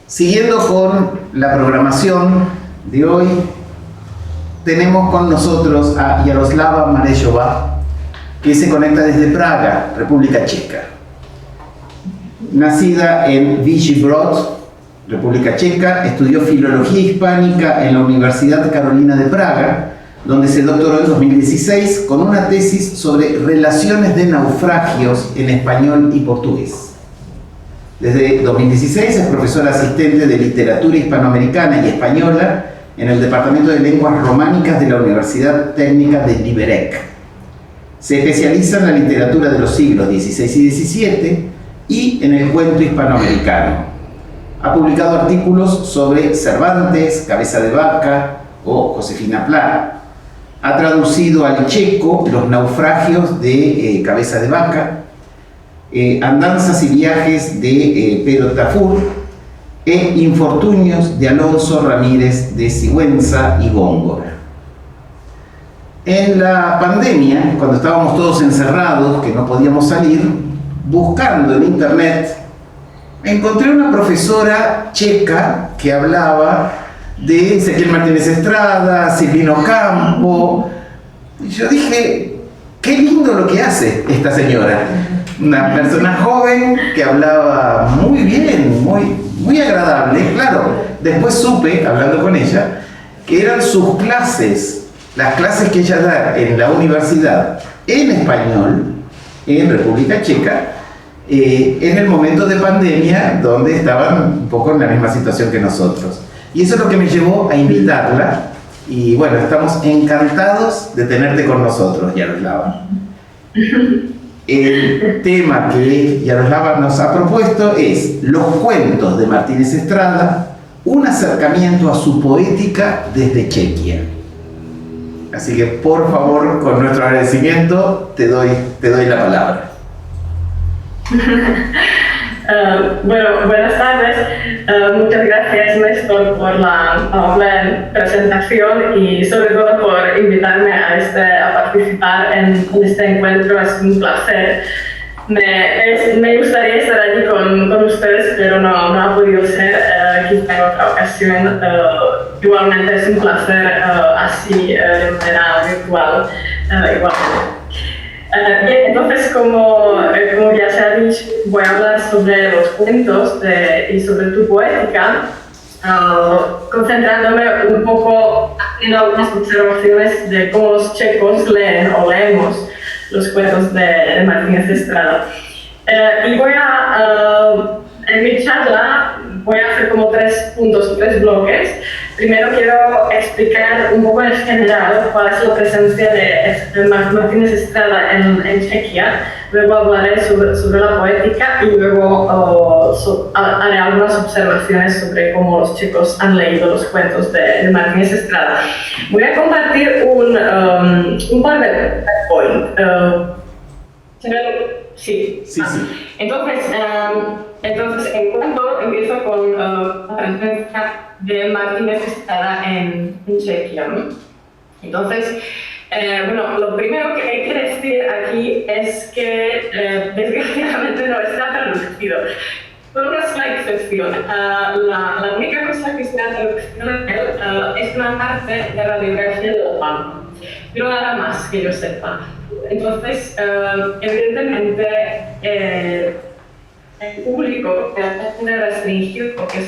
Siguiendo con la programación de hoy, tenemos con nosotros a Jaroslava Marešová, que se conecta desde Praga, República Checa. Nacida en Vyšší Brod, República Checa, estudió Filología Hispánica en la Universidad Carolina de Praga, donde se doctoró en 2016 con una tesis sobre relaciones de naufragios en español y portugués. Desde 2016 es profesora asistente de Literatura Hispanoamericana y Española en el Departamento de Lenguas Románicas de la Universidad Técnica de Liberec. Se especializa en la literatura de los siglos XVI y XVII y en el cuento hispanoamericano. Ha publicado artículos sobre Cervantes, Cabeza de Vaca o Josefina Pla. Ha traducido al checo Los naufragios de Cabeza de Vaca, Andanzas y viajes de Pero Tafur e Infortunios de Alonso Ramírez de Sigüenza y Góngora. En la pandemia, cuando estábamos todos encerrados, que no podíamos salir, buscando en internet, encontré una profesora checa que hablaba de Ezequiel Martínez Estrada, Silvino Campo, y yo dije, qué lindo lo que hace esta señora. Una persona joven que hablaba muy bien, muy agradable. Claro, después supe, hablando con ella, que eran sus clases, las clases que ella da en la universidad en español, en República Checa, en el momento de pandemia, donde estaban un poco en la misma situación que nosotros. Y eso es lo que me llevó a invitarla. Y bueno, estamos encantados de tenerte con nosotros, Jaroslava. El tema que Jaroslava nos ha propuesto es Los cuentos de Martínez Estrada, un acercamiento a su poética desde Chequia. Así que, por favor, con nuestro agradecimiento, te doy la palabra. Bueno, buenas tardes. Muchas gracias, Néstor, por la amable presentación y sobre todo por invitarme a participar en este encuentro. Es un placer. Me gustaría estar allí con ustedes, pero no ha podido ser. Quizá en otra ocasión. Igualmente es un placer así de manera virtual. Igualmente. Bien, entonces, como ya se ha dicho, voy a hablar sobre los cuentos y sobre tu poética, concentrándome un poco en algunas observaciones de cómo los checos leen o leemos los cuentos de Martínez Estrada. Y en mi charla voy a hacer como tres bloques. Primero quiero explicar un poco en general cuál es la presencia de Martínez Estrada en Chequia. Luego hablaré sobre la poética y luego haré algunas observaciones sobre cómo los checos han leído los cuentos de Martínez Estrada. Voy a compartir un par de points. Sí. Entonces, en cuanto empiezo con la presencia de Martínez Estrada en Chequia. Entonces, bueno, lo primero que hay que decir aquí es que desgraciadamente no está traducido. Solo es la excepción. La única cosa que está traducido es una parte de radiografía del pan, pero nada más que yo sepa. Entonces, evidentemente, el público es restringido porque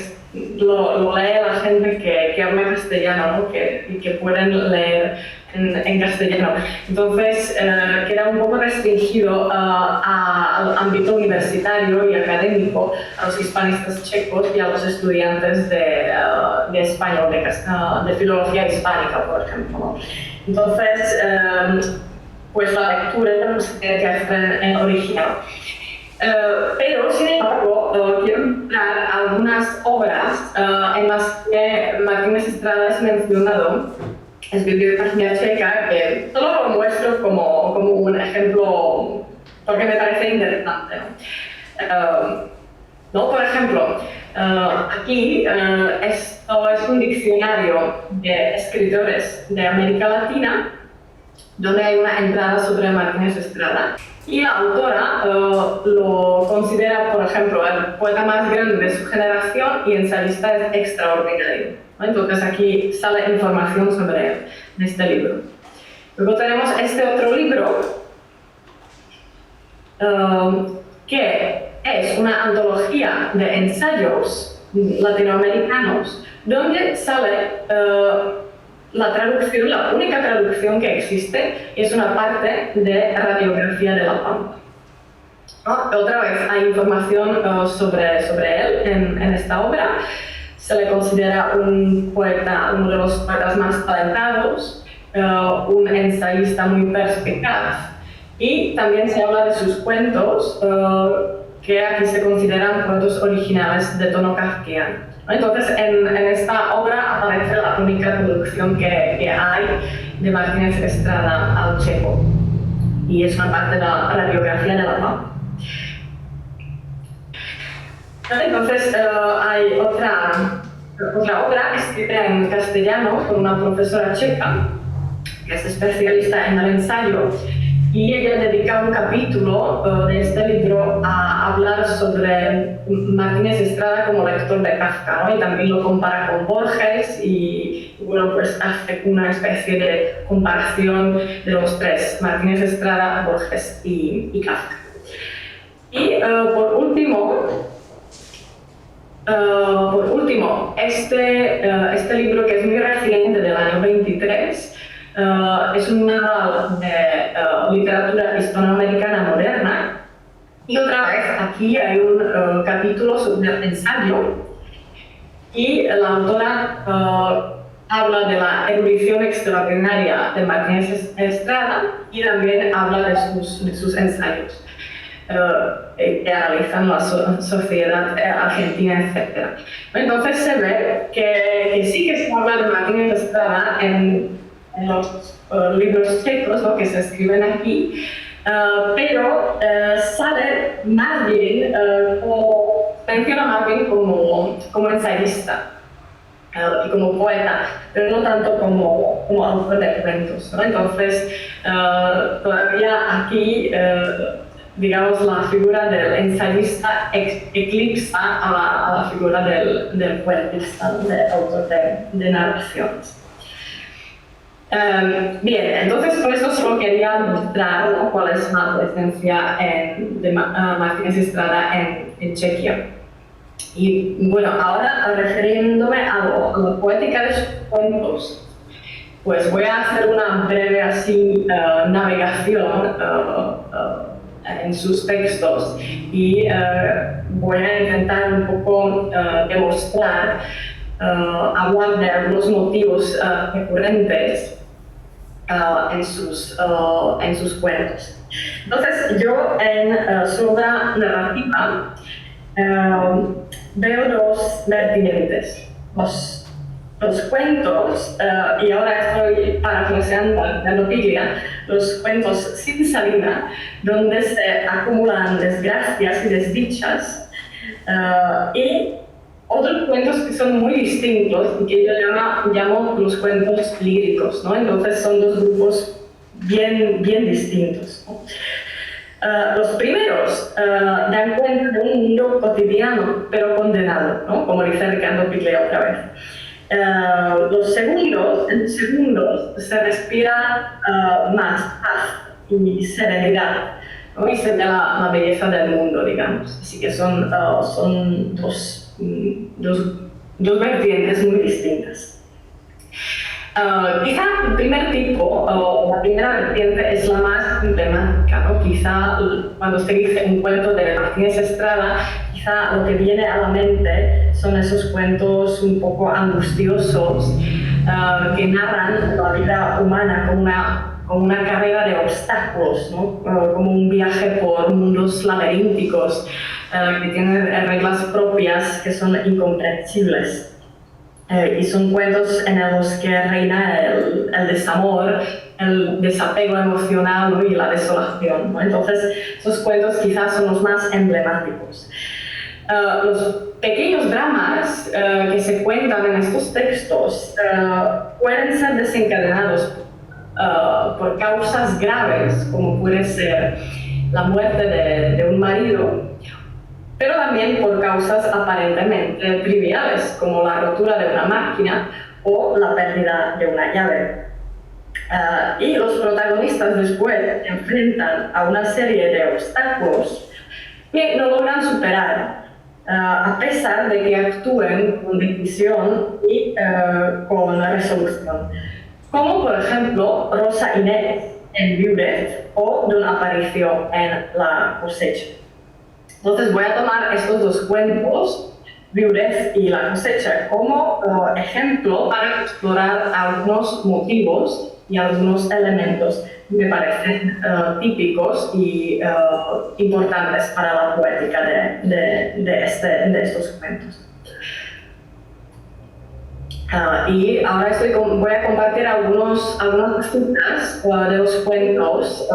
lo lee la gente que habla castellano, ¿no? y que pueden leer en castellano. Entonces, queda un poco restringido al ámbito universitario y académico, a los hispanistas checos y a los estudiantes de español, de filología hispánica, por ejemplo, ¿no? Entonces, pues la lectura se tiene que hacer en original. Pero, sin embargo, quiero mostrar algunas obras en las que Martínez Estrada es mencionado. Es bibliografía checa, que solo lo muestro como un ejemplo porque me parece interesante, ¿no? Por ejemplo, aquí esto es un diccionario de escritores de América Latina, donde hay una entrada sobre Martínez Estrada. Y la autora lo considera, por ejemplo, el poeta más grande de su generación y ensayista extraordinario, ¿no? Entonces aquí sale información sobre él, de este libro. Luego tenemos este otro libro, que es una antología de ensayos latinoamericanos, donde sale la traducción, la única traducción que existe, es una parte de Radiografía de la Pampa. Otra vez hay información sobre él en esta obra. Se le considera un poeta, uno de los poetas más talentados, un ensayista muy perspicaz, y también se habla de sus cuentos, que aquí se consideran cuentos originales de tono kafkiano. Entonces, en esta obra aparece la única traducción que hay de Martínez Estrada al checo, y es una parte de la Radiografía de la Pampa. Entonces, hay otra obra escrita en castellano por una profesora checa, que es especialista en el ensayo, y ella dedica un capítulo de este libro a hablar sobre Martínez Estrada como lector de Kafka, ¿no? Y también lo compara con Borges y bueno, pues hace una especie de comparación de los tres, Martínez Estrada, Borges y Kafka. Y por último, este libro, que es muy reciente, del año 23, es un manual de literatura hispanoamericana moderna, y otra vez aquí hay un capítulo sobre el ensayo, y la autora habla de la erudición extraordinaria de Martínez Estrada y también habla de sus ensayos que analizan la sociedad argentina, etc. Entonces se ve que sí que se habla de Martínez Estrada en los libros checos, ¿no?, que se escriben aquí, pero sale más bien, menciona más bien como ensayista y como poeta, pero no tanto como autor de cuentos, ¿no? Entonces, todavía aquí, digamos, la figura del ensayista eclipsa a la figura del poetista, del autor de narraciones. Bien, entonces por eso solo quería mostrar, ¿no?, cuál es la presencia de Martínez Estrada en Chequia. Y bueno, ahora refiriéndome a la poética de sus cuentos, pues voy a hacer una breve así navegación en sus textos y voy a intentar un poco demostrar, hablar de algunos motivos recurrentes en sus cuentos. Entonces, yo en su obra narrativa veo dos vertientes. Los cuentos, y ahora estoy parafraseando a Piglia, los cuentos sin salida, donde se acumulan desgracias y desdichas, y otros cuentos que son muy distintos y que yo llamo los cuentos líricos, ¿no? Entonces son dos grupos bien distintos, ¿no? Los primeros dan cuenta de un mundo cotidiano pero condenado, ¿no?, como dice Ricardo Piglia otra vez. Los segundos se respira más paz y serenidad, ¿no?, y se ve la belleza del mundo, digamos. Así que son dos vertientes muy distintas. Quizá el primer tipo, la primera vertiente, es la más emblemática, ¿no? Quizá cuando se dice un cuento de Martínez Estrada, quizá lo que viene a la mente son esos cuentos un poco angustiosos que narran la vida humana como una carrera de obstáculos, ¿no? Como un viaje por mundos laberínticos que tienen reglas propias que son incomprensibles. Y son cuentos en los que reina el desamor, el desapego emocional, ¿no?, y la desolación, ¿no? Entonces, esos cuentos quizás son los más emblemáticos. Los pequeños dramas que se cuentan en estos textos pueden ser desencadenados por causas graves, como puede ser la muerte de un marido marido, pero también por causas aparentemente triviales, como la rotura de una máquina o la pérdida de una llave. Y los protagonistas después se enfrentan a una serie de obstáculos que no logran superar, a pesar de que actúen con decisión y con resolución. Como por ejemplo Rosa Inés en Viudez o Don Aparicio en La Cosecha. Entonces voy a tomar estos dos cuentos, Viudez y La Cosecha, como ejemplo para explorar algunos motivos y algunos elementos que me parecen típicos y importantes para la poética de estos cuentos. Y ahora voy a compartir algunas citas de los cuentos.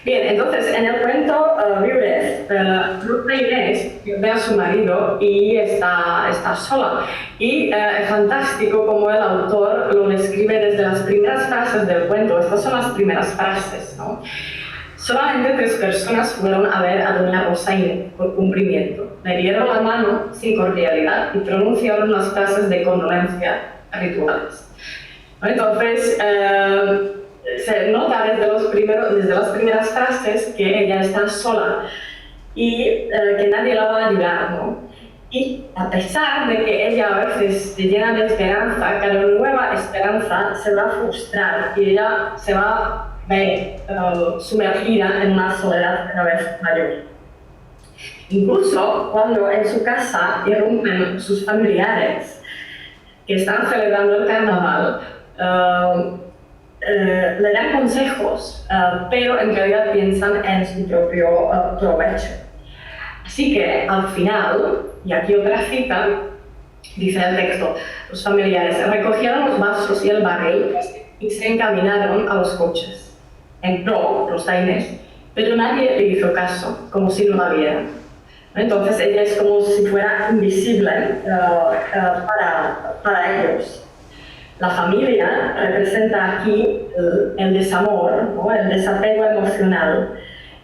Bien, entonces en el cuento Viudez, Rosa Inés ve a su marido y está sola. Y es fantástico como el autor lo describe desde las primeras frases del cuento. Estas son las primeras frases, ¿no? Solamente 3 personas fueron a ver a doña Rosa Inés por cumplimiento. Le dieron la mano sin cordialidad y pronunciaron las frases de condolencia rituales. Entonces, se nota desde las primeras frases que ella está sola y que nadie la va a ayudar, ¿no? Y a pesar de que ella a veces se llena de esperanza, cada nueva esperanza se va a frustrar y ella se va a ver sumergida en una soledad cada vez mayor. Incluso cuando en su casa irrumpen sus familiares que están celebrando el carnaval, le dan consejos, pero en realidad piensan en su propio provecho. Así que al final, y aquí otra cita, dice el texto, los familiares recogieron los vasos y el barril y se encaminaron a los coches. Entró Rosa Inés, pero nadie le hizo caso, como si no la vieran. Entonces ella es como si fuera invisible para ellos. La familia representa aquí el desamor, ¿no? El desapego emocional,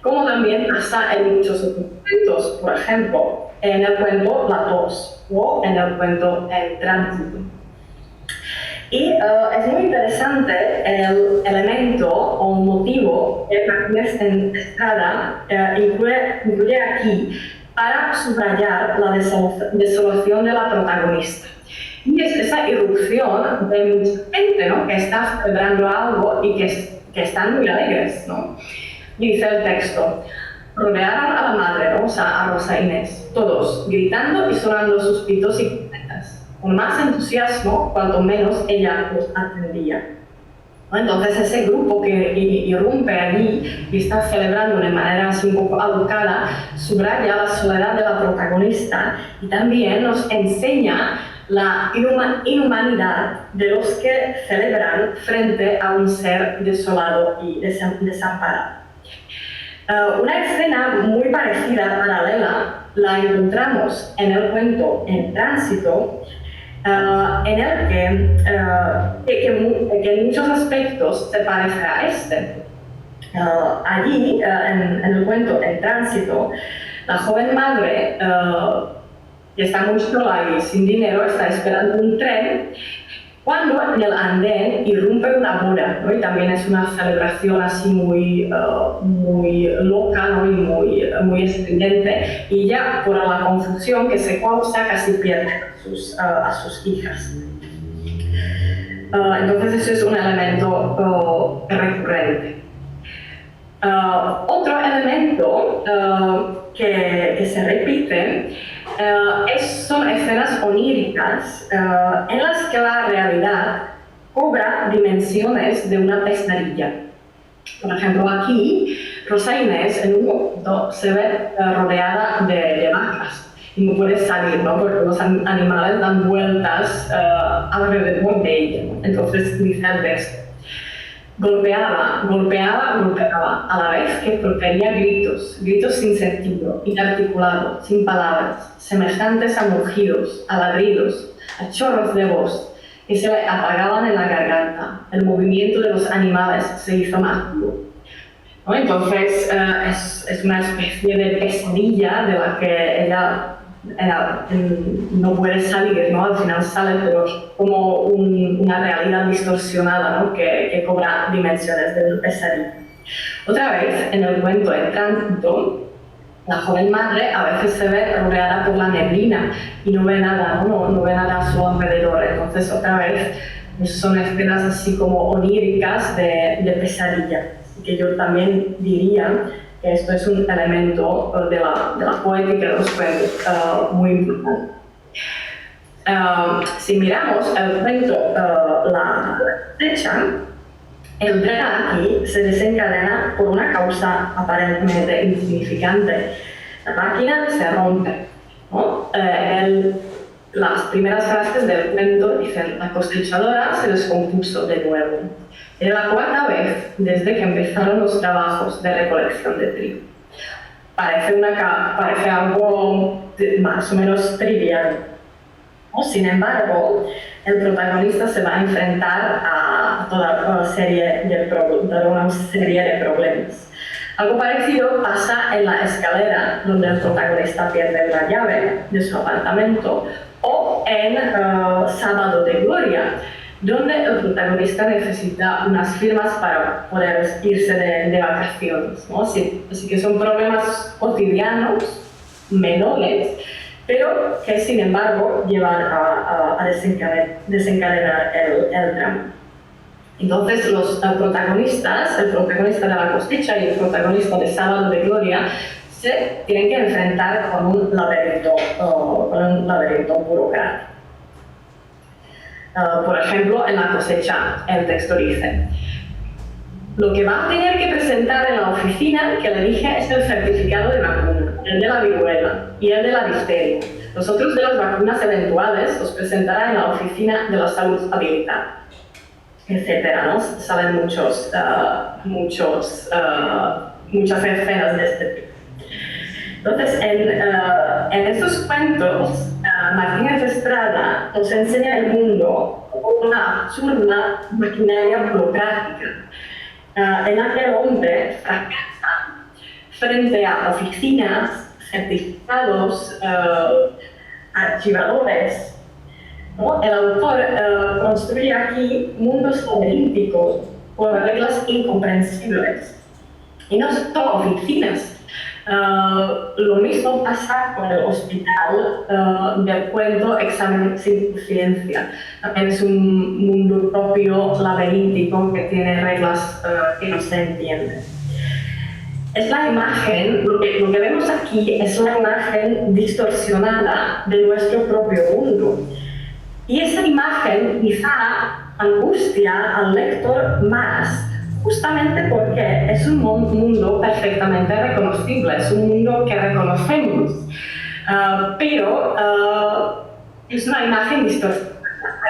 como también pasa en muchos otros cuentos, por ejemplo, en el cuento La tos o en el cuento El tránsito. Y es muy interesante el elemento o motivo que Martínez Estrada incluye aquí para subrayar la desolación de la protagonista. Y es esa irrupción de mucha gente, ¿no? Que está celebrando algo y que están muy alegres, ¿no? Dice el texto: rodearon a la madre, ¿no? O sea, a Rosa Inés, todos gritando y sonando sus pitos y cornetas. Con más entusiasmo, cuanto menos ella los atendía. Entonces ese grupo que irrumpe allí y está celebrando de manera así un poco alocada subraya la soledad de la protagonista y también nos enseña la inhumanidad de los que celebran frente a un ser desolado y desamparado. Una escena muy parecida, paralela, la encontramos en el cuento El tránsito, en el que en muchos aspectos se parece a este. Allí, en el cuento El tránsito, la joven madre, que está muy sola y sin dinero, está esperando un tren, cuando en el andén irrumpe una boda, ¿no? Y también es una celebración así muy loca, ¿no? Y muy estridente, y ya por la confusión que se causa casi pierde a sus hijas. Entonces eso es un elemento recurrente. Otro elemento que se repite son escenas oníricas en las que la realidad cobra dimensiones de una pesadilla. Por ejemplo, aquí Rosa Inés en un momento se ve rodeada de vacas y no puede salir, ¿no? Porque los animales dan vueltas alrededor de ella, ¿no? Entonces dice el texto: golpeaba a la vez que profería gritos sin sentido, inarticulados, sin palabras, semejantes a mugidos, a ladridos, a chorros de voz que se le apagaban en la garganta. El movimiento de los animales se hizo más duro. ¿no? Entonces es una especie de pesadilla de la que ella no puede salir, ¿no? Al final sale, pero como una realidad distorsionada, ¿no? que cobra dimensiones del pesadilla. Otra vez, en el cuento En Tránsito, la joven madre a veces se ve rodeada por la neblina y no ve nada, no ve nada a su alrededor. Entonces, otra vez, son escenas así como oníricas de pesadilla. Así que yo también diría que esto es un elemento de la poética de los cuentos muy importante. Si miramos el cuento La cosecha, el drama aquí se desencadena por una causa aparentemente insignificante. La máquina se rompe, ¿no? Las primeras frases del cuento dicen: la cosechadora se descompuso de nuevo. Era la cuarta vez desde que empezaron los trabajos de recolección de trigo. Parece algo más o menos trivial, ¿no? Sin embargo, el protagonista se va a enfrentar a toda una serie de problemas. Algo parecido pasa en la escalera, donde el protagonista pierde la llave de su apartamento, o en Sábado de Gloria, donde el protagonista necesita unas firmas para poder irse de vacaciones, ¿no? Así que son problemas cotidianos, menores, pero que sin embargo llevan a desencadenar el drama. Entonces el protagonista de La cosecha y el protagonista de Sábado de Gloria se tienen que enfrentar con un laberinto burocrático. Por ejemplo, en La cosecha, el texto dice: lo que va a tener que presentar en la oficina que le dije es el certificado de vacuna, el de la viruela y el de la difteria. Los otros de las vacunas eventuales los presentará en la oficina de la salud habilitada, etcétera, ¿no? Salen muchas escenas de este tipo. Entonces, en estos cuentos, Martínez Estrada nos enseña el mundo como una absurda maquinaria burocrática en la que el hombre fracasa frente a oficinas, certificados, archivadores, ¿no? El autor construye aquí mundos laberínticos con reglas incomprensibles. Y no son oficinas. Lo mismo pasa con el hospital del cuento Examen sin ciencia. También es un mundo propio laberíntico que tiene reglas que no se entienden. Es la imagen, lo que vemos aquí es la imagen distorsionada de nuestro propio mundo. Y esa imagen quizá angustia al lector más, justamente porque es un mundo perfectamente reconocible, es un mundo que reconocemos, pero es una imagen distorsionada,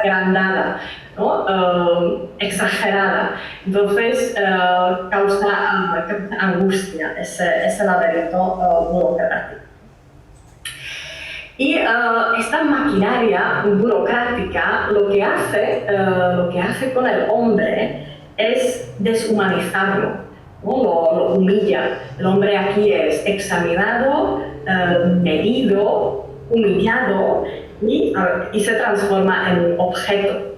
agrandada, ¿no? Exagerada. Entonces causa angustia ese laberinto burocrático. Y esta maquinaria burocrática lo que hace con el hombre es deshumanizarlo, ¿no? Lo humilla. El hombre aquí es examinado, medido, humillado y se transforma en un objeto.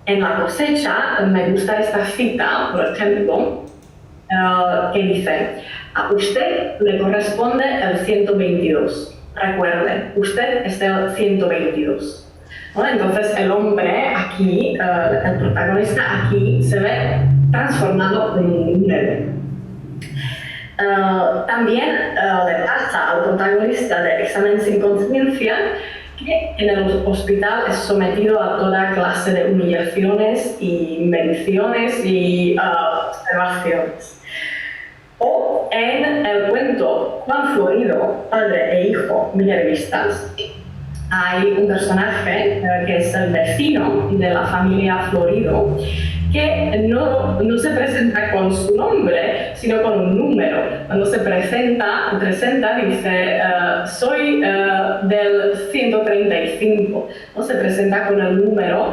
En La cosecha me gusta esta cita, por ejemplo, que dice: a usted le corresponde el 122. Recuerden, usted es el 122. ¿No? Entonces el hombre aquí, el protagonista aquí, se ve transformado en un número. También le pasa al protagonista de Examen sin conciencia que en el hospital es sometido a toda clase de humillaciones y mediciones y observaciones. O en el cuento Juan Florido, padre e hijo minervistas, hay un personaje que es el vecino de la familia Florido, que no se presenta con su nombre, sino con un número. Cuando se presenta dice: soy del 135. ¿No? Se presenta con el número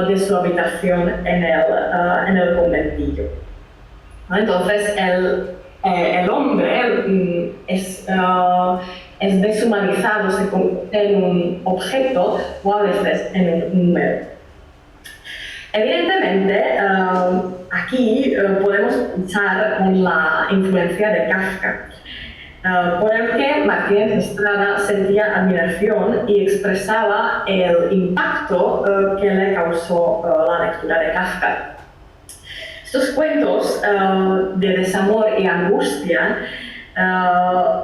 de su habitación en el conventillo. ¿no? Entonces el hombre es deshumanizado, se convierte en un objeto o a veces en un número. Evidentemente, aquí podemos pensar en la influencia de Kafka, por el que Martínez Estrada sentía admiración y expresaba el impacto que le causó la lectura de Kafka. Estos cuentos de desamor y angustia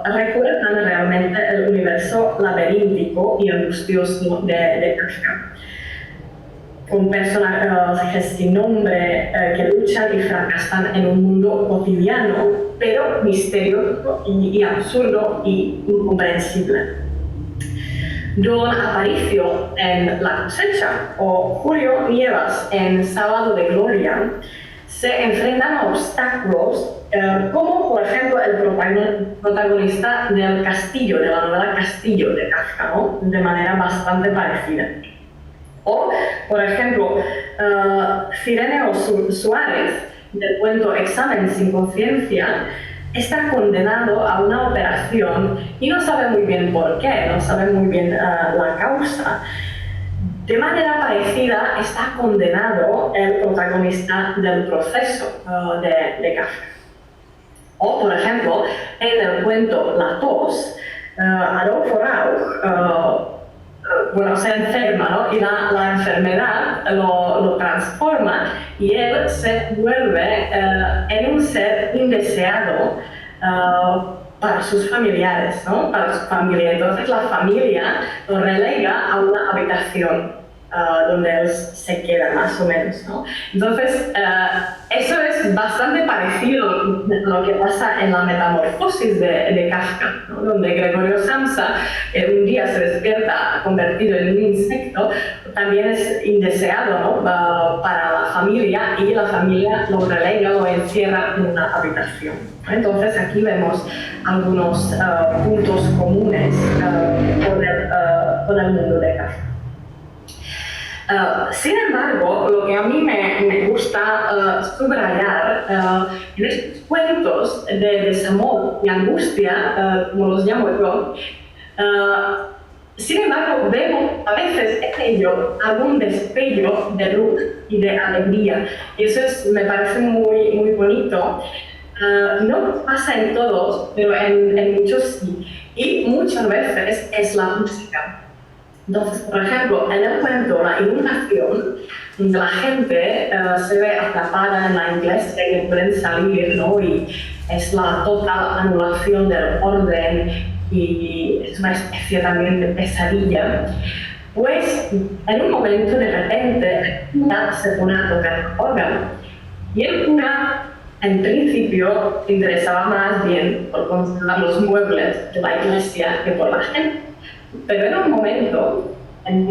recuerdan realmente el universo laberíntico y angustioso de Kafka, con personajes sin nombre que luchan y fracasan en un mundo cotidiano, pero misterioso y absurdo y incomprensible. Don Aparicio en La cosecha o Julio Nievas en Sábado de Gloria se enfrentan a obstáculos como, por ejemplo, el protagonista del Castillo, de la novela Castillo de Kafka, ¿no? De manera bastante parecida. O, por ejemplo, Cireneo Suárez, del cuento Examen sin conciencia, está condenado a una operación y no sabe muy bien por qué, no sabe muy bien la causa. De manera parecida está condenado el protagonista del proceso de Kafka. O, por ejemplo, en el cuento La tos, Adolfo Rauch se enferma, ¿no? Y la enfermedad lo transforma y él se vuelve en un ser indeseado para sus familiares, ¿no? Para su familia. Entonces la familia lo relega a una habitación donde él se queda más o menos, ¿no? Entonces eso es bastante parecido a lo que pasa en la Metamorfosis de Kafka, ¿no? Donde Gregorio Samsa un día se despierta convertido en un insecto, también es indeseado, ¿no? Para la familia, y la familia lo relega, lo encierra en una habitación. Entonces aquí vemos algunos puntos comunes con el mundo de Kafka. Sin embargo, lo que a mí me gusta subrayar en estos cuentos de desamor y angustia, como los llamo yo, sin embargo vemos a veces en ello algún destello de luz y de alegría, y eso me parece muy, muy bonito. No pasa en todos, pero en muchos sí, y muchas veces es la música. Entonces, por ejemplo, en el cuento La Inundación, la gente se ve atrapada en la iglesia y no pueden salir, ¿no? Y es la total anulación del orden y es una especie también de pesadilla. Pues en un momento de repente el cura se pone a tocar el órgano y el cura en principio se interesaba más bien por controlar los muebles de la iglesia que por la gente. Pero en un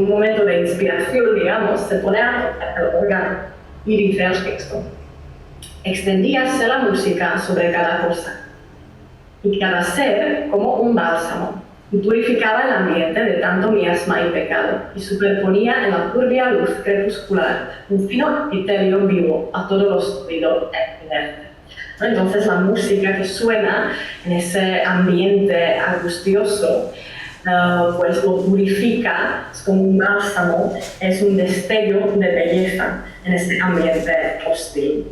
momento de inspiración, digamos, se pone a tocar el órgano y dice el texto: extendíase la música sobre cada cosa y cada ser como un bálsamo, y purificaba el ambiente de tanto miasma y pecado, y superponía en la turbia luz crepuscular un fino criterio vivo a todo lo sólido e inerte. Entonces la música que suena en ese ambiente angustioso pues lo purifica, es como un bálsamo, es un destello de belleza en este ambiente hostil.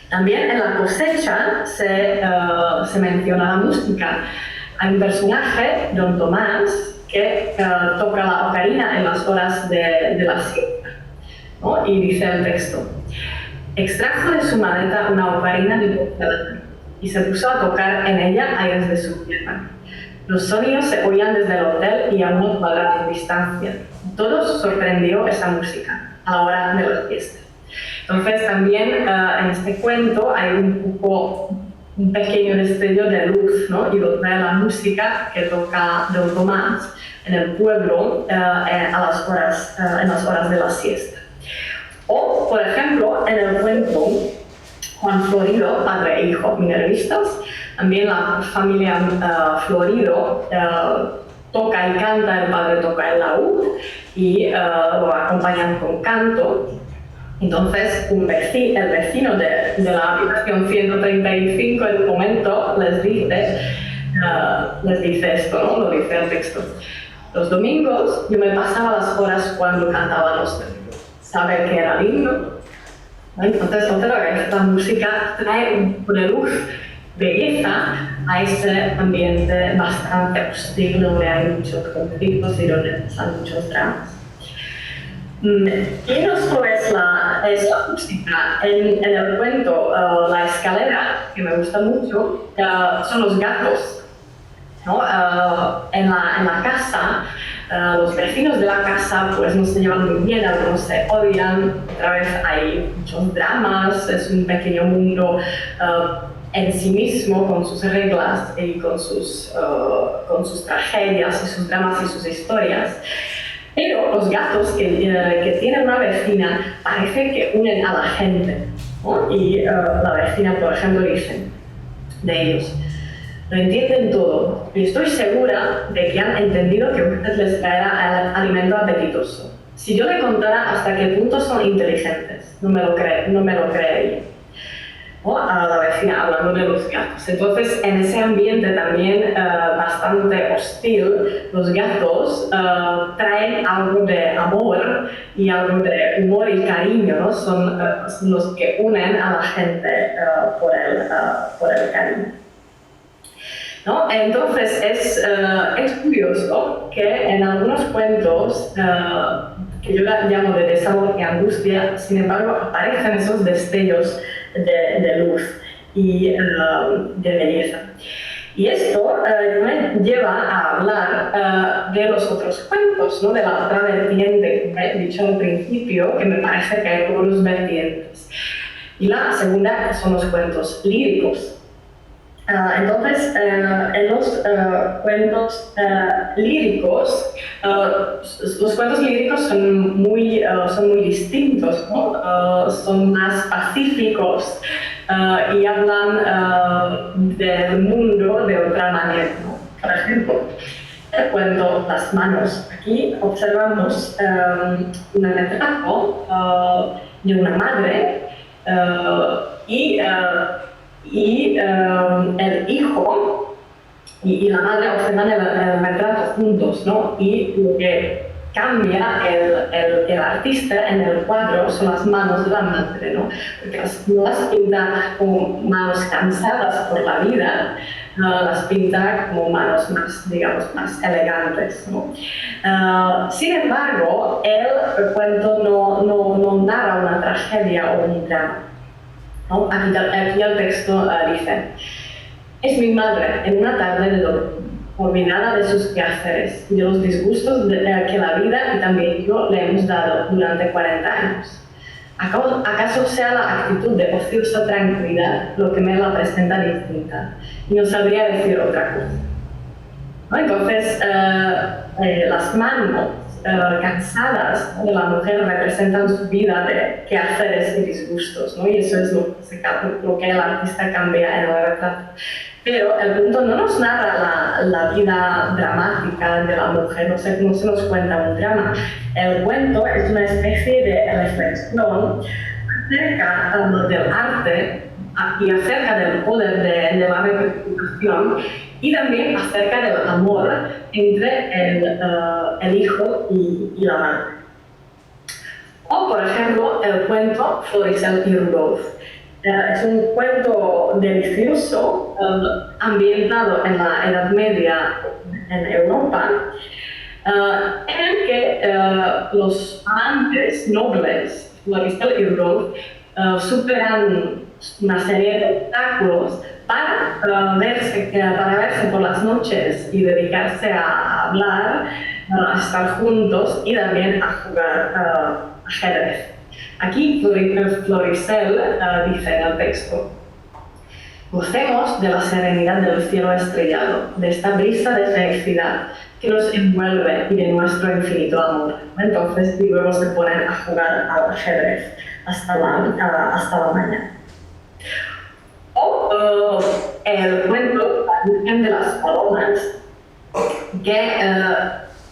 También en La cosecha se menciona la música. Hay un personaje, Don Tomás, que toca la ocarina en las horas de la siesta, ¿no? Y dice el texto: extrajo de su maleta una ocarina de porcelana y se puso a tocar en ella aires de su tierra. Los sonidos se oían desde el hotel y a unos cuadras de distancia. Todos sorprendió esa música a la hora de la fiesta. Entonces también en este cuento hay un pequeño destello de luz, ¿no? Y lo trae la música que toca Don Tomás en el pueblo en las horas de la siesta. O, por ejemplo, en el cuento Juan Florido, padre e hijo minervistas, también la familia Florido toca y canta, el padre toca el laúd y lo acompañan con canto. Entonces, el vecino de la habitación 135 en un momento les dice esto, ¿no? Lo dice el texto. Los domingos yo me pasaba las horas cuando cantaba los domingos. Sabe que era lindo. Entonces, otra vez, la música trae una luz, belleza a ese ambiente bastante hostil, donde hay muchos conflictos y donde pasan muchos dramas. Y no solo es la música. En el cuento La escalera, que me gusta mucho, son los gatos, ¿no? En la casa, los vecinos de la casa pues no se llevan muy bien, algunos se odian, otra vez hay muchos dramas, es un pequeño mundo en sí mismo, con sus reglas y con sus tragedias y sus dramas y sus historias. Pero los gatos que tienen una vecina parece que unen a la gente, ¿no? Y la vecina, por ejemplo, dice de ellos: lo entienden todo y estoy segura de que han entendido que usted les traerá alimento apetitoso. Si yo le contara hasta qué punto son inteligentes, no me lo creería. ¿No? A la vecina hablando de los gatos. Entonces, en ese ambiente también bastante hostil, los gatos traen algo de amor y algo de humor y cariño, ¿no? Son los que unen a la gente por el cariño, ¿no? Entonces, es curioso que en algunos cuentos que yo llamo de desamor y angustia, sin embargo, aparecen esos destellos de luz y de belleza. Y esto me lleva a hablar de los otros cuentos, ¿no? De la otra vertiente que he dicho al principio, que me parece que hay todos los vertientes. Y la segunda son los cuentos líricos. Entonces, en los cuentos líricos, los cuentos líricos son muy distintos, ¿no? Son más pacíficos y hablan del mundo de otra manera, ¿no? Por ejemplo, el cuento Las manos. Aquí observamos un retrato de una madre y el hijo y la madre observan el retrato juntos, ¿no? Y lo que cambia el artista en el cuadro son las manos de la madre, ¿no? Porque no las pinta como manos cansadas por la vida, las pinta como manos más, digamos, más elegantes, ¿no? Sin embargo, el cuento no narra una tragedia o un drama, ¿no? Aquí el texto dice: es mi madre en una tarde de domingo, olvidada de sus quehaceres y de los disgustos que la vida y también yo le hemos dado durante 40 años. ¿Acaso sea la actitud de ociosa tranquilidad lo que me la presenta distinta? Y no sabría decir otra cosa, ¿no? Entonces, las manos cansadas de la mujer representan su vida de quehaceres y disgustos, ¿no? Y eso es lo que el artista cambia en el retrato. Pero el punto no nos narra la vida dramática de la mujer, no se nos cuenta un drama. El cuento es una especie de reflexión acerca del arte y acerca del poder de la representación y también acerca del amor entre el hijo y la madre. O, por ejemplo, el cuento Florisel y Rudolf. Es un cuento delicioso, ambientado en la Edad Media en Europa, en el que los amantes nobles, Florisel y Rudolf, superan una serie de obstáculos para verse por las noches y dedicarse a hablar, a estar juntos y también a jugar ajedrez. Aquí Florisel dice en el texto: gocemos de la serenidad del cielo estrellado, de esta brisa de felicidad que nos envuelve y de nuestro infinito amor. Entonces, y luego se ponen a jugar al ajedrez hasta la mañana. O el cuento La Virgen de las Palomas, que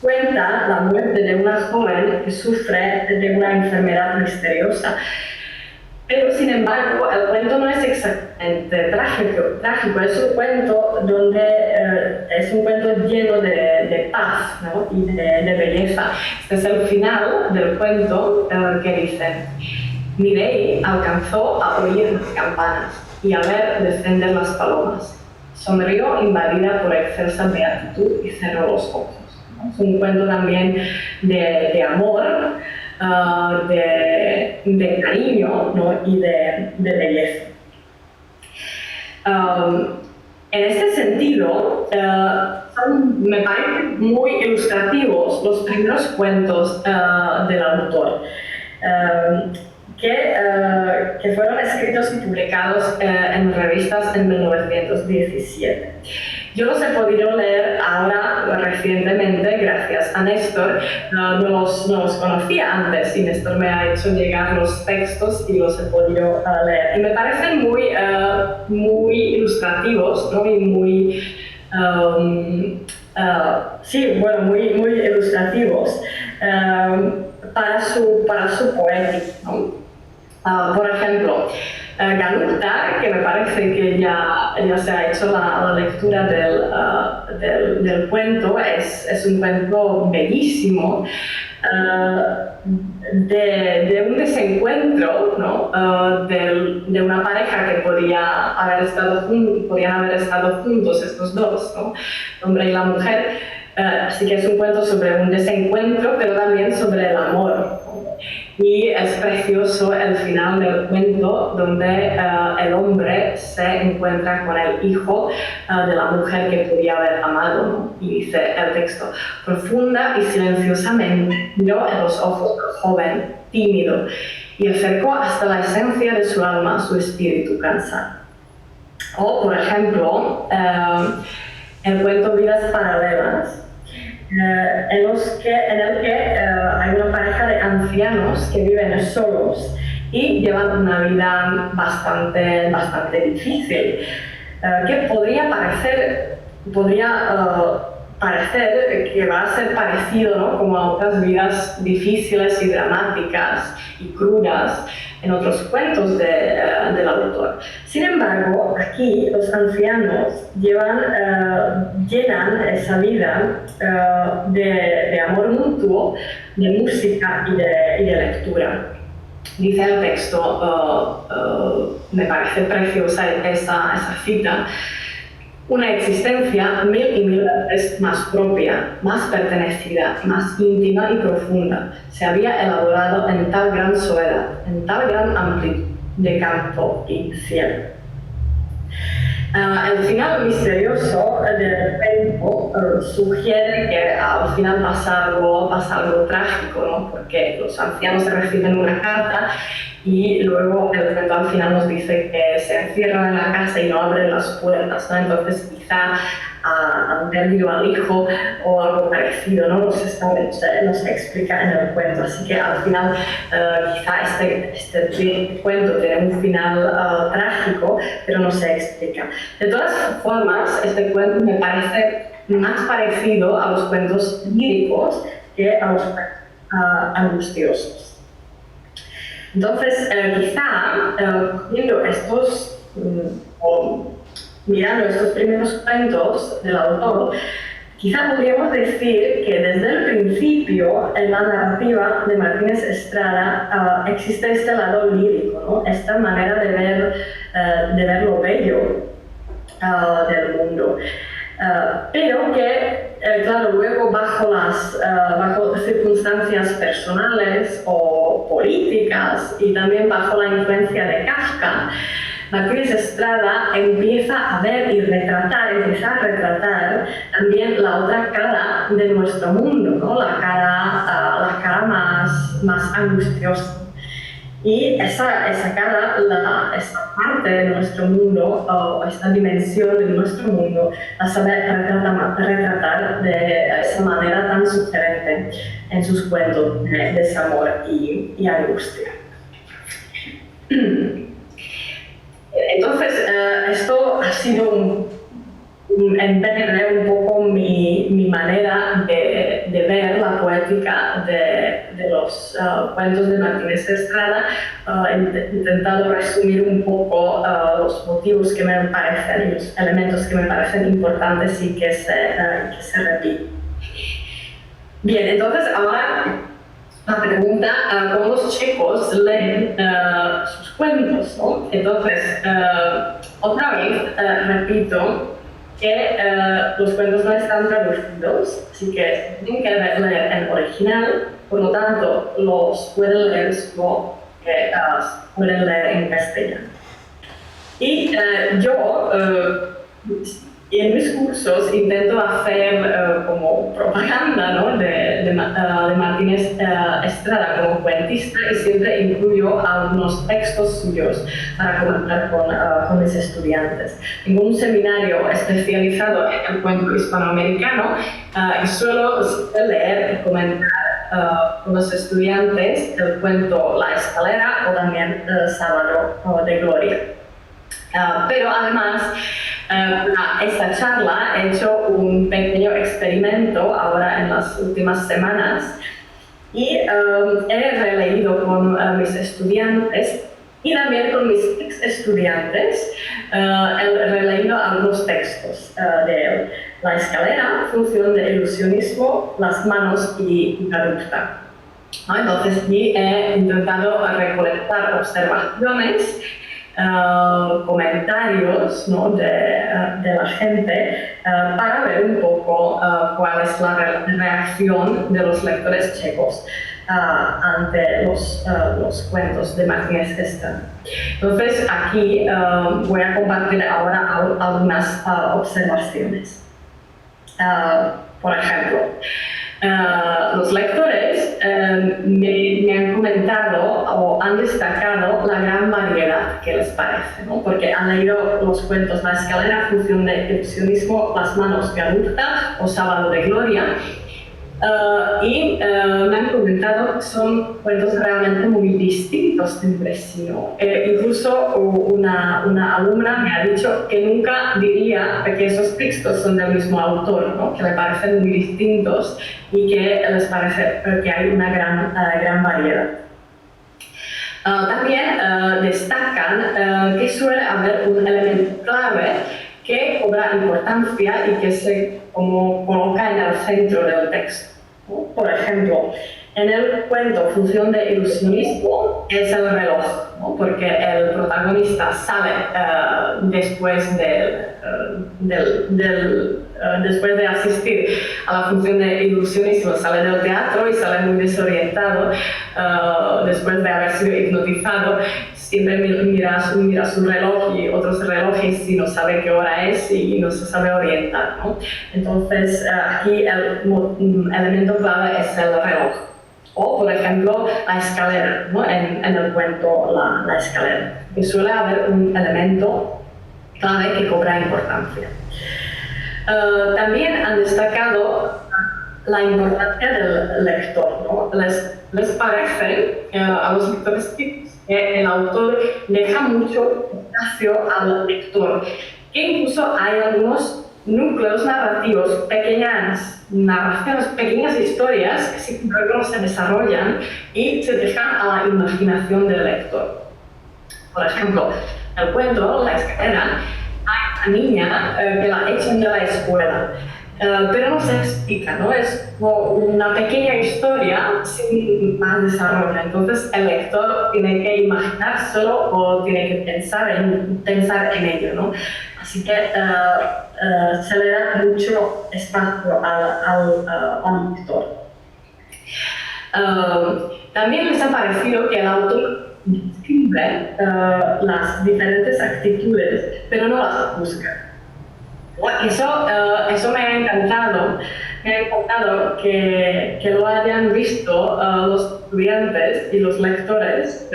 cuenta la muerte de una joven que sufre de una enfermedad misteriosa. Pero sin embargo, el cuento no es exactamente trágico, es un cuento es un cuento lleno de paz, ¿no? Y de belleza. Este es el final del cuento que dice: mi rey alcanzó a oír las campanas y a ver descender las palomas. Sonrió invadida por excelsa beatitud y cerró los ojos. Es un cuento también de amor, de cariño, ¿no? Y de belleza. En este sentido, me parecen muy ilustrativos los primeros cuentos del autor, que fueron escritos y publicados en revistas en 1917. Yo los he podido leer ahora recientemente gracias a Néstor. No los conocía antes y Néstor me ha hecho llegar los textos y los he podido leer. Y me parecen muy ilustrativos, ¿no? Y muy muy ilustrativos para su poética, ¿no? Por ejemplo, Ganuta, que me parece que ya se ha hecho la lectura del cuento, es un cuento bellísimo, de un desencuentro, ¿no? De una pareja que podían haber estado juntos estos dos, ¿no? El hombre y la mujer. Así que es un cuento sobre un desencuentro, pero también sobre el amor. Y es precioso el final del cuento, donde el hombre se encuentra con el hijo de la mujer que podía haber amado, ¿no? Y dice el texto: profunda y silenciosamente miró en los ojos del joven, tímido, y acercó hasta la esencia de su alma su espíritu cansado. O, por ejemplo, el cuento Vidas Paralelas, en el que hay una pareja de ancianos que viven solos y llevan una vida bastante difícil, que podría parecer que va a ser parecido, ¿no? Como a otras vidas difíciles y dramáticas y crudas en otros cuentos del autor. Sin embargo, aquí los ancianos llenan esa vida de amor mutuo, de música y de lectura. Dice el texto, me parece preciosa esa cita: una existencia mil y mil veces más propia, más pertenecida, más íntima y profunda, se había elaborado en tal gran soledad, en tal gran amplitud de campo y cielo. El final misterioso del cuento sugiere que al final pasa algo trágico, ¿no? Porque los ancianos reciben una carta y luego el cuento al final nos dice que se encierran en la casa y no abren las puertas, ¿no? Entonces quizá han perdido al hijo o algo parecido, ¿no? No se explica en el cuento. Así que al final quizá este cuento tiene un final trágico, pero no se explica. De todas formas, este cuento me parece más parecido a los cuentos líricos que a los cuentos angustiosos. Entonces, mirando estos primeros cuentos del autor, quizá podríamos decir que desde el principio en la narrativa de Martínez Estrada existe este lado lírico, ¿no? Esta manera de ver lo bello del mundo. Pero que, claro, luego bajo circunstancias personales o políticas y también bajo la influencia de Kafka, Martínez Estrada empieza a ver y empieza a retratar también la otra cara de nuestro mundo, ¿no? La cara más angustiosa. Y esa cara, esa parte de nuestro mundo, esta dimensión de nuestro mundo, la sabe retratar de esa manera tan sugerente en sus cuentos de desamor y angustia. Entonces, esto ha sido en breve un poco mi manera de ver la poética de los cuentos de Martínez Estrada. He intentado resumir un poco los motivos que me parecen y los elementos que me parecen importantes y que se repiten. Bien, entonces ahora la pregunta, ¿cómo los checos leen sus cuentos, ¿no? Entonces, otra vez repito que los cuentos no están traducidos, así que tienen que leer en original, por lo tanto los pueden leer solo que pueden leer en castellano. Y yo en mis cursos intento hacer como propaganda, ¿no? de Martínez Estrada como cuentista, y siempre incluyo algunos textos suyos para comentar con mis estudiantes. Tengo un seminario especializado en el cuento hispanoamericano y suelo leer y comentar con los estudiantes el cuento La Escalera o también Sábado de Gloria. Pero además, para esta charla he hecho un pequeño experimento ahora en las últimas semanas y he releído con mis estudiantes y también con mis ex estudiantes, he releído algunos textos de él. La Escalera, Función de ilusionismo, Las manos y Garuta. Entonces, aquí he intentado recolectar observaciones, comentarios, ¿no? de la gente para ver un poco cuál es la reacción de los lectores checos ante los cuentos de Martínez Estrada. Entonces aquí voy a compartir ahora algunas observaciones. Por ejemplo, los lectores me han comentado o han destacado la gran variedad que les parece, ¿no? Porque han leído los cuentos La Escalera, Función de ilusionismo, Las manos Garuta o Sábado de Gloria, y me han comentado que son cuentos realmente muy distintos entre sí, ¿no? Incluso una alumna me ha dicho que nunca diría que esos textos son del mismo autor, ¿no? Que le parecen muy distintos y que les parece que hay una gran variedad. También destacan que suele haber un elemento clave que cobra importancia y que se coloca en el centro del texto, ¿no? Por ejemplo, en el cuento Función de ilusionismo es el reloj, ¿no? Porque el protagonista sale después de asistir a la función de ilusionismo, sale del teatro y sale muy desorientado después de haber sido hipnotizado. Siempre mira su reloj y otros relojes y no sabe qué hora es y no se sabe orientar, ¿no? Entonces aquí el elemento clave es el reloj. O, por ejemplo, la escalera, ¿no? En el cuento la escalera. Y suele haber un elemento clave que cobra importancia. También han destacado la importancia del lector, ¿no? Les parece a los lectores que el autor deja mucho espacio al lector, que incluso hay algunos núcleos narrativos, pequeñas narraciones, pequeñas historias que sin embargo se desarrollan y se dejan a la imaginación del lector. Por ejemplo, el cuento La Escalera, hay una niña que la echan de la escuela, pero no se explica, ¿no? Es como una pequeña historia sin más desarrollo. Entonces el lector tiene que imaginárselo o tiene que pensar en ello, ¿no? Así que se le da mucho espacio al lector. También les ha parecido que el autor describe las diferentes actitudes, pero no las juzga. Eso me ha encantado que lo hayan visto los estudiantes y los lectores,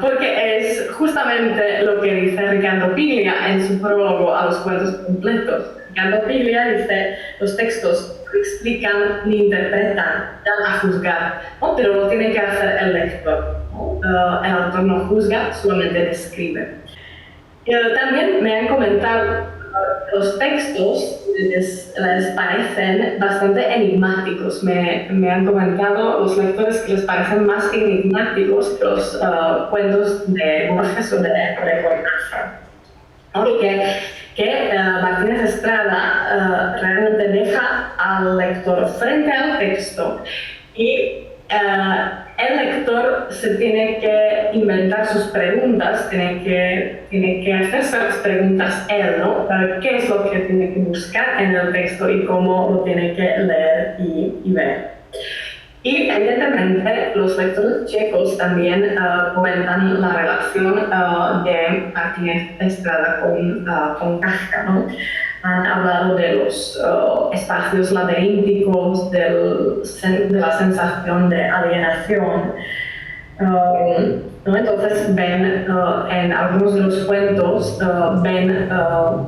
porque es justamente lo que dice Ricardo Piglia en su prólogo a los cuentos completos. Ricardo Piglia dice: los textos no explican ni interpretan, dan a juzgar, ¿no? Pero lo tiene que hacer el lector, ¿no? El autor no juzga, solamente describe. También me han comentado los textos les parecen bastante enigmáticos. Me han comentado los lectores que les parecen más enigmáticos que los cuentos de Borges o de Cortázar. ¿No? Que Martínez Estrada realmente deja al lector frente al texto y el lector se tiene que inventar sus preguntas, tiene que hacerse las preguntas él, ¿no? ¿Qué es lo que tiene que buscar en el texto y cómo lo tiene que leer y ver? Y evidentemente los lectores checos también comentan la relación de Martínez Estrada con Kafka, ¿no? Han hablado de los espacios laberínticos, de la sensación de alienación. ¿No? Entonces ven en algunos de los cuentos ven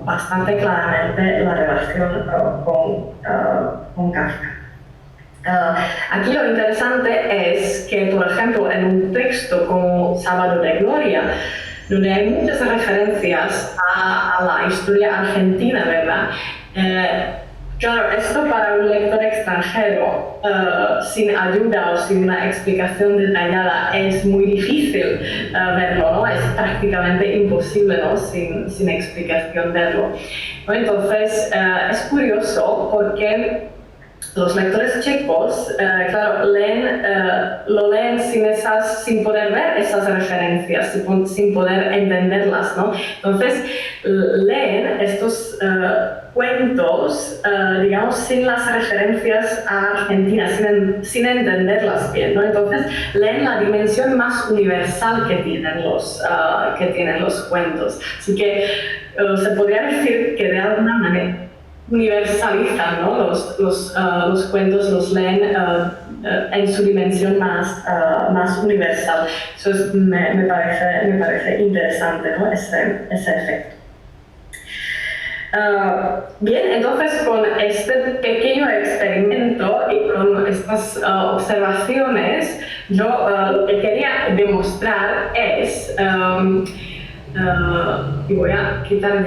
bastante claramente la relación con Kafka. Aquí lo interesante es que, por ejemplo, en un texto como Sábado de Gloria, donde hay muchas referencias a la historia argentina, ¿verdad? Claro, esto para un lector extranjero, sin ayuda o sin una explicación detallada, es muy difícil verlo, ¿no? Es prácticamente imposible, ¿no? Sin explicación verlo. ¿No? Entonces, es curioso porque los lectores checos, claro, lo leen sin poder ver esas referencias, sin poder entenderlas, ¿no? Entonces, leen estos cuentos, digamos, sin las referencias a Argentina, sin entenderlas bien, ¿no? Entonces, leen la dimensión más universal que tienen los cuentos. Así que se podría decir que de alguna manera universalizan, ¿no? Los cuentos, los leen en su dimensión más universal. Eso me parece interesante, ¿no? Ese efecto. Bien, entonces con este pequeño experimento y con estas observaciones, yo lo que quería demostrar es, y voy a quitar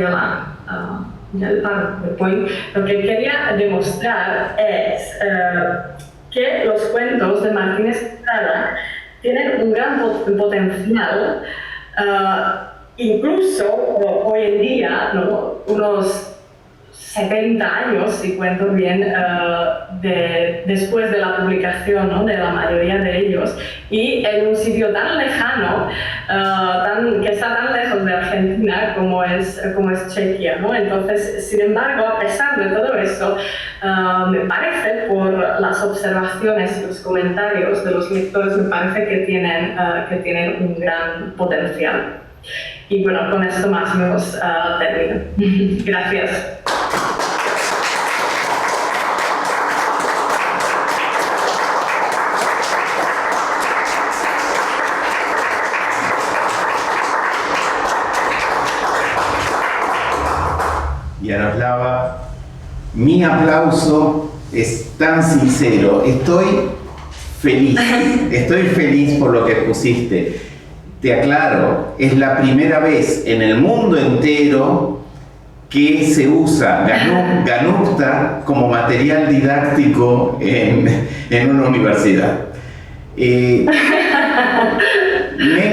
ya el PowerPoint, lo que quería demostrar es que los cuentos de Martínez Estrada tienen un gran potencial, incluso hoy en día, ¿no? Unos 70 años, si cuento bien, después de la publicación, ¿no? De la mayoría de ellos, y en un sitio tan lejano, que está tan lejos de Argentina como es Chequia, ¿no? Entonces, sin embargo, a pesar de todo eso, me parece, por las observaciones y los comentarios de los lectores, me parece que tienen un gran potencial. Y bueno, con esto más o menos termino. Gracias. Yaroslava, mi aplauso es tan sincero. Estoy feliz por lo que pusiste. Te aclaro, es la primera vez en el mundo entero que se usa Ganupta como material didáctico en una universidad. Me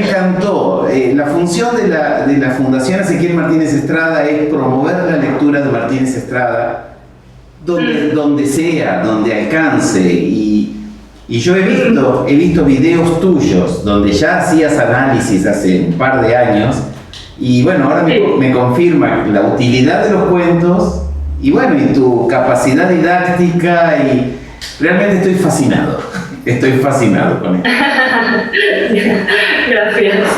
encantó. La función de la Fundación Ezequiel Martínez Estrada es promover la lectura de Martínez Estrada donde sea, donde alcance. Y yo he visto videos tuyos donde ya hacías análisis hace un par de años. Y bueno, ahora me confirma la utilidad de los cuentos y bueno, y tu capacidad didáctica, y realmente estoy fascinado. Estoy fascinado con esto. Gracias.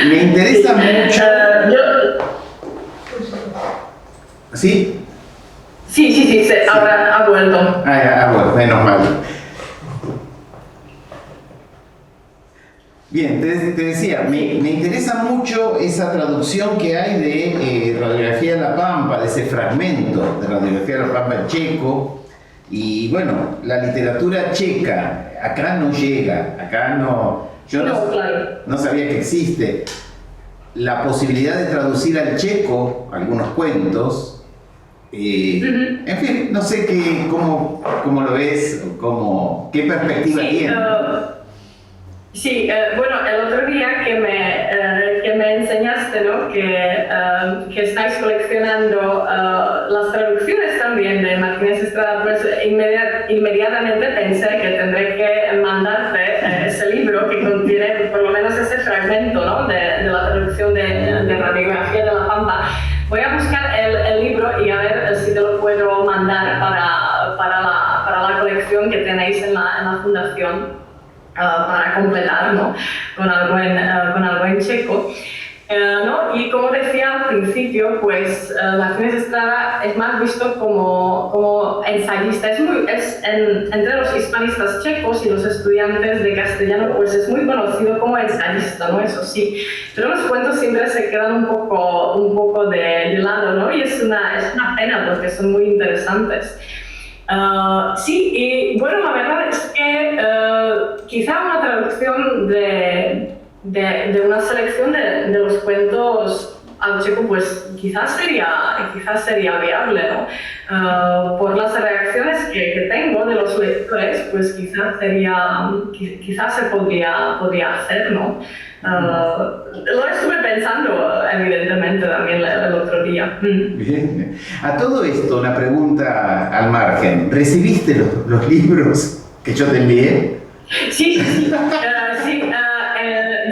Me interesa mucho. ¿Sí? Sí, ahora ha vuelto. Bueno, menos mal. Bien, te decía, me interesa mucho esa traducción que hay de Radiografía de la Pampa, de ese fragmento de Radiografía de la Pampa en checo. Y bueno, la literatura checa acá no llega, yo no sabía que existe la posibilidad de traducir al checo algunos cuentos. En fin, no sé cómo lo ves, qué perspectiva tiene. Sí, bueno, el otro día que me enseñaste, ¿no? que estáis coleccionando las traducciones también de Martínez Estrada, pues inmediatamente pensé que tendré que mandarte ese libro que contiene por lo menos ese fragmento, ¿no? de la traducción de Radiografía de la Pampa. Voy a buscar el libro y a ver si te lo puedo mandar para la colección que tenéis en la fundación. Para completar, ¿no? con algo en checo. ¿No? Y como decía al principio, pues Martínez Estrada es más visto como ensayista. Entre los hispanistas checos y los estudiantes de castellano, pues es muy conocido como ensayista, ¿no? Eso sí. Pero los cuentos siempre se quedan un poco de lado, ¿no? Y es una pena porque son muy interesantes. Sí, y bueno, la verdad es que quizá una traducción de una selección de los cuentos al checo, pues quizás sería viable, ¿no? Por las reacciones que tengo de los lectores, pues quizás se podría hacer, ¿no? Lo estuve pensando, evidentemente, también el otro día. Bien. A todo esto, una pregunta al margen. ¿Recibiste los libros que yo te envié? Sí.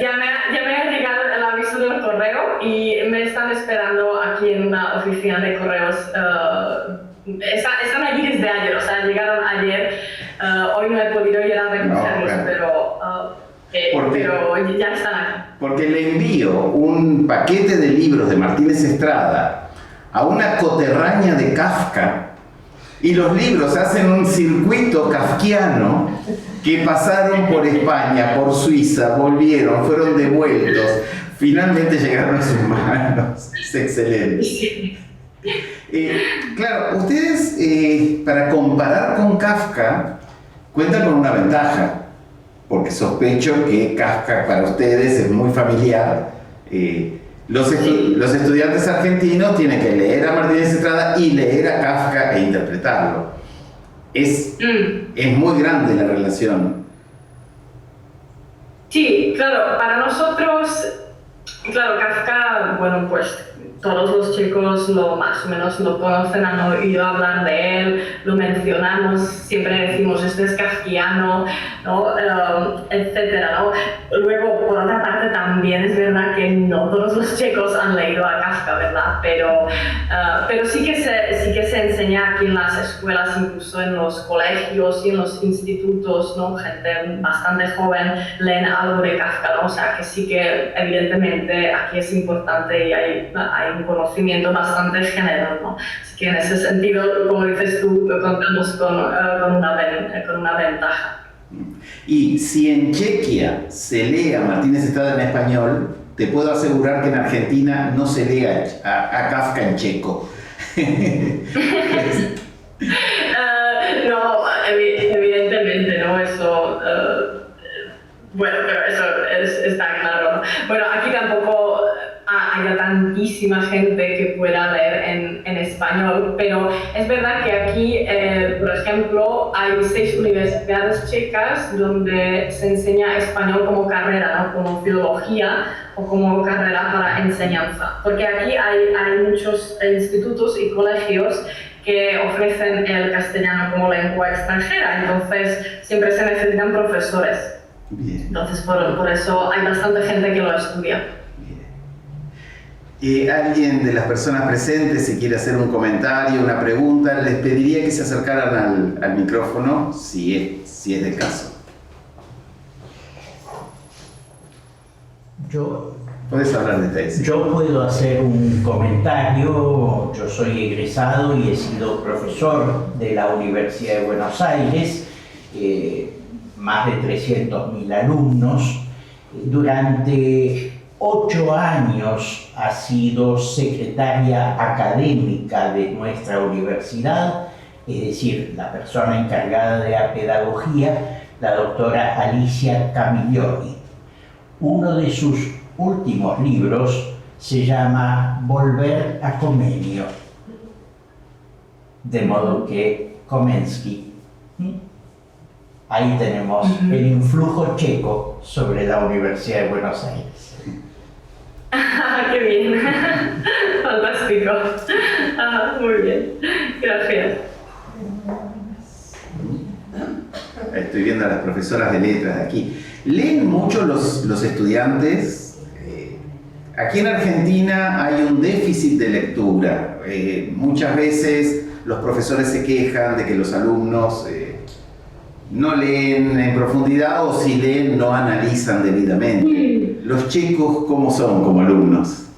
Ya me ha llegado el aviso del correo y me están esperando aquí en una oficina de correos. Están allí desde ayer, o sea, llegaron ayer. Hoy no he podido ir a recogerlos, pero ya están aquí. Porque le envío un paquete de libros de Martínez Estrada a una coterránea de Kafka y los libros hacen un circuito kafkiano que pasaron por España, por Suiza, volvieron, fueron devueltos, finalmente llegaron a sus manos. Es excelente. Claro, ustedes para comparar con Kafka cuentan con una ventaja, porque sospecho que Kafka para ustedes es muy familiar. Los estudiantes argentinos tienen que leer a Martínez Estrada y leer a Kafka e interpretarlo. Es muy grande la relación. Sí, claro, para nosotros, claro, Kafka, bueno, pues todos los chicos más o menos lo conocen, han oído hablar de él, lo mencionamos, siempre decimos este es kafkiano, ¿no? Etcétera, ¿no? Luego, por otra parte, también es verdad que no todos los chicos han leído a Kafka, ¿verdad? Pero sí que se enseña aquí en las escuelas, incluso en los colegios y en los institutos, ¿no? Gente bastante joven leen algo de Kafka, ¿no? O sea, que sí que evidentemente aquí es importante y hay un conocimiento bastante general, ¿no? Así que en ese sentido, como dices tú, contamos con una ventaja. Y si en Chequia se lee a Martínez Estrada en español, te puedo asegurar que en Argentina no se lee a Kafka en checo. No, evidentemente, ¿no? Eso... bueno, pero eso está claro. Bueno, aquí tampoco haya tantísima gente que pueda leer en español, pero es verdad que aquí, por ejemplo, hay 6 universidades checas donde se enseña español como carrera, ¿no? Como filología o como carrera para enseñanza, porque aquí hay muchos institutos y colegios que ofrecen el castellano como lengua extranjera, entonces siempre se necesitan profesores. Bien. Entonces por eso hay bastante gente que lo estudia. Alguien de las personas presentes, si quiere hacer un comentario, una pregunta, les pediría que se acercaran al micrófono, si es del caso. Puedes hablar de eso. Yo puedo hacer un comentario. Yo soy egresado y he sido profesor de la Universidad de Buenos Aires, más de 300.000 alumnos. Durante 8 años ha sido secretaria académica de nuestra universidad, es decir, la persona encargada de la pedagogía, la doctora Alicia Camiglioni. Uno de sus últimos libros se llama Volver a Comenio. De modo que Komensky, ahí tenemos el influjo checo sobre la Universidad de Buenos Aires. ¡Qué bien! Fantástico. Muy bien. Gracias. Estoy viendo a las profesoras de letras de aquí. ¿Leen mucho los estudiantes? Aquí en Argentina hay un déficit de lectura. Muchas veces los profesores se quejan de que los alumnos no leen en profundidad, o si leen no analizan debidamente. ¿Los checos cómo son como alumnos?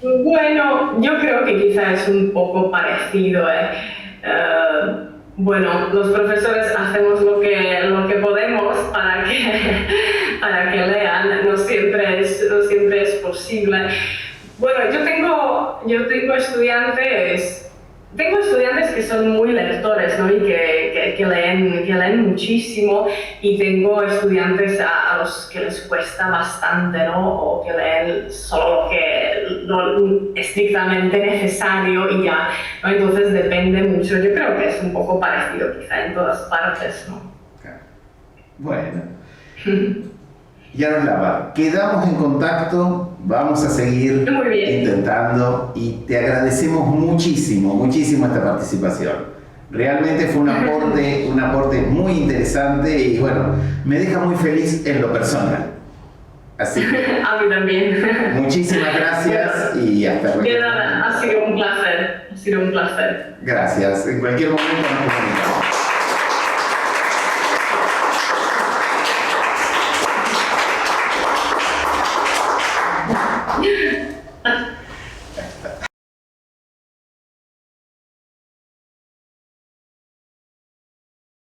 Bueno, yo creo que quizá es un poco parecido. Bueno, los profesores hacemos lo que podemos para que lean, no siempre es posible. Bueno, yo tengo estudiantes que son muy lectores, ¿no? Y que leen muchísimo, y tengo estudiantes a los que les cuesta bastante, ¿no? O que leen solo lo estrictamente necesario y ya, ¿no? Entonces depende mucho. Yo creo que es un poco parecido quizá en todas partes, ¿no? Bueno. Yaroslava, quedamos en contacto, vamos a seguir intentando, y te agradecemos muchísimo esta participación. Realmente fue un aporte muy interesante, y bueno, me deja muy feliz en lo personal. Así que, a mí también. Muchísimas gracias y hasta luego. De nada, ha sido un placer. Gracias, en cualquier momento nos comunicamos.